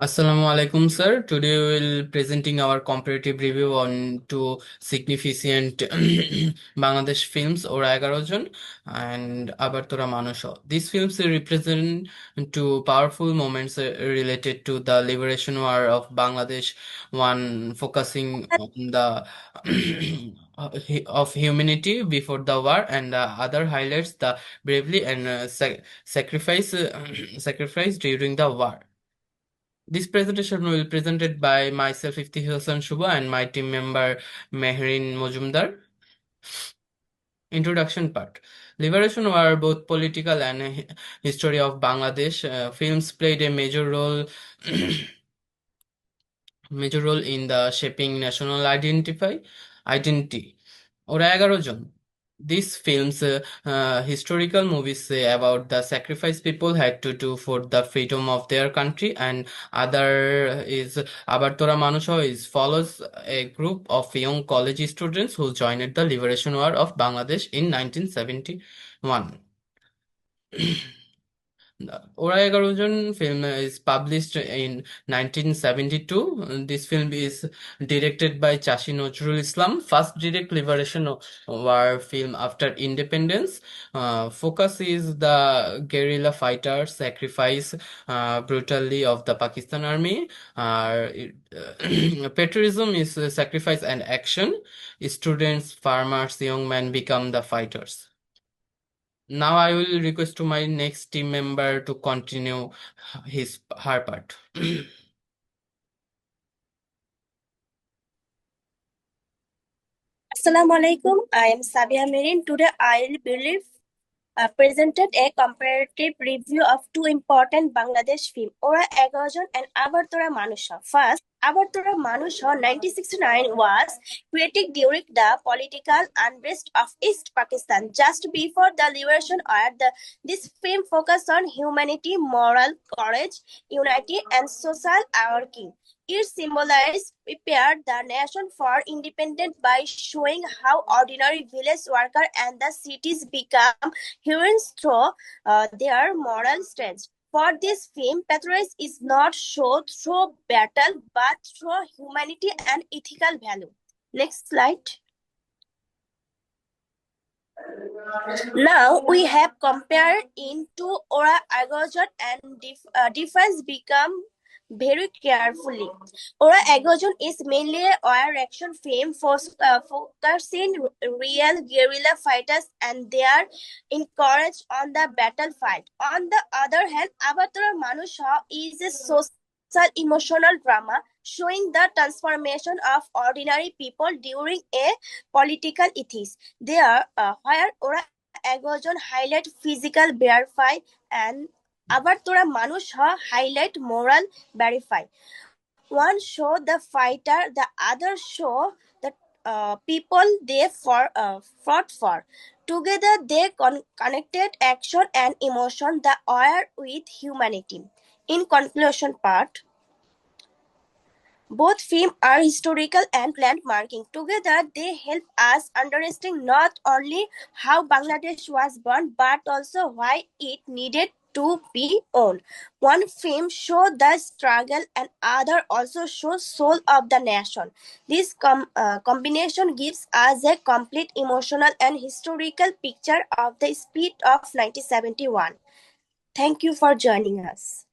Assalamu alaikum, sir. Today we will presenting our comparative review on two significant Bangladesh films, Ora 11 John and Abar Tora Manusha. These films represent two powerful moments related to the liberation war of Bangladesh, one focusing on the of humanity before the war, and the other highlights the bravery and sacrifice during the war. This presentation will be presented by myself, Ifti Hassan Shubha, and my team member, Mehrin Mojumdar. Introduction part. Liberation were both political and history of Bangladesh. Films played a major role in the shaping national identity. ওরা 11 জন. These films, historical movies, say about the sacrifice people had to do for the freedom of their country, and other is Abartora Manusha is follows a group of young college students who joined the liberation war of Bangladesh in 1971. Ora 11 film is published in 1972. This film is directed by Chashi Nazrul Islam, first direct liberation war film after independence. Focus is the guerrilla fighters sacrifice brutally of the Pakistan army. Patriotism is sacrifice and action. Students, farmers, young men become the fighters. Now I will request to my next team member to continue her part. Assalamu alaikum. I am Sabia Mirin. Today I will presented a comparative review of two important Bangladesh films, Ora 11 and Abartora Manusha. First, Abartora Manusha 1969 was created during the political unrest of East Pakistan just before the liberation war. This film focused on humanity, moral courage, unity, and social anarchy. It symbolized prepared the nation for independence by showing how ordinary village worker and the cities become heroines through their moral strength. For this film, patriotism is not shown through battle but through humanity and ethical value. Next slide. Now we have compared into Ora Agojon and difference become very carefully. Ora Agojon is mainly a war action film focusing real guerrilla fighters and they are encouraged on the battlefield. On the other hand, Avatar Manusha is a social emotional drama showing the transformation of ordinary people during a political ethics. There, where Ora 11 John highlight physical verify and আবার তোরা মানুষ highlight moral verify. One show the fighter, the other show the people they fought for. Together they connected action and emotion the are with humanity. In conclusion part, both films are historical and landmarking. Together, they help us understand not only how Bangladesh was born, but also why it needed to be owned. One film shows the struggle, and other also shows soul of the nation. This combination gives us a complete emotional and historical picture of the spirit of 1971. Thank you for joining us.